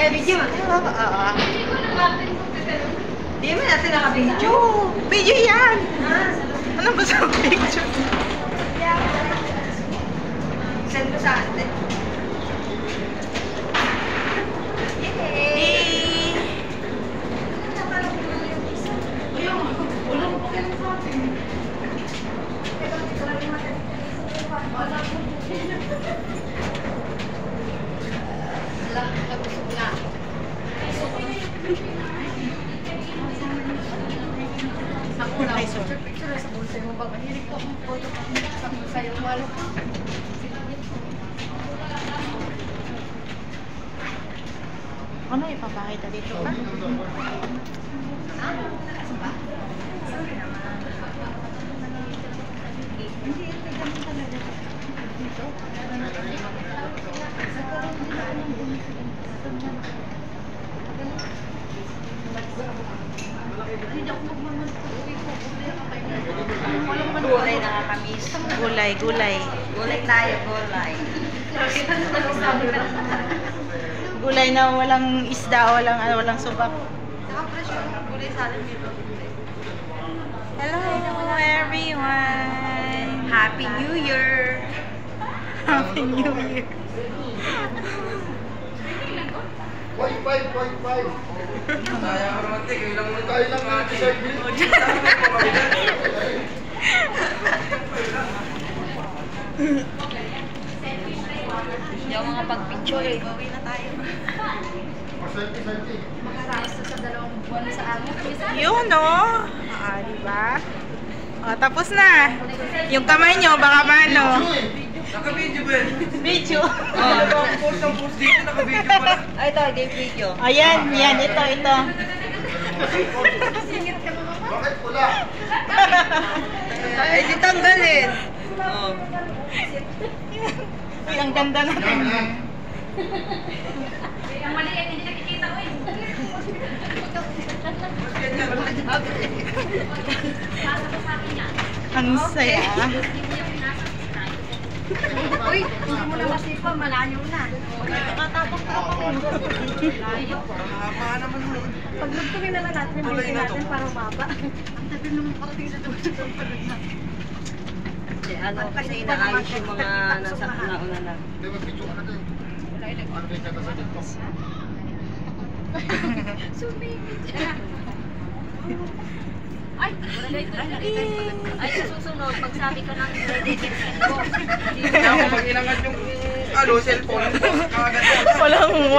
Video. Di mo natin naka-video. Video yan! Ano ba sa picture? Send mo sa atin. Yay! Ako na picture sa bulsa mo ba? Mahilig ko akong photo sa bulsa yung malo. Ano ipapakita dito ba? Gulay nakakamiss. Gulay, gulay. Gulay tayo, gulay. Gulay na walang isda, walang subak. Nakapresyo ang gulay sa atin dito. Hello everyone! Happy New Year! Happy New Year! Wi-Fi. Sayang naman tig, ilang tayo lang natin sa Hindi ako makapag-picture eh. Bawi na tayo. Selfie. Makaraos na sa 2 buwan sa amin. Yun no? Diba? Tapos na. Yung kamay nyo, baka mano. Naka-video ba yan? Video. Post dito, naka-video pala. Ay, ito, game video. Ayan, yan, ito. Bakit pula? Ay, di tanggalin. Oh. Uy, ang ganda na. Ang mali yan, hindi nakikita ko eh. Ang saya. Uy, hindi mo na masipa, malayo na. Nakatapos na ako. Layo. Mahaba naman mo. Pag nagtuloy na lang natin, Tuloy na to. para mababa. Ang tabi naman parating sa tuloy. Ano kasi inaayos yung mga nasa nauna na. Hindi, mag-video ka na din. Ano din ka sa TikTok? Sumingit siya. Ay, ay, sa susunod, magsabi ka ng dedication ko. Hindi ako mag-inangat yung cellphone. Kagad. Walang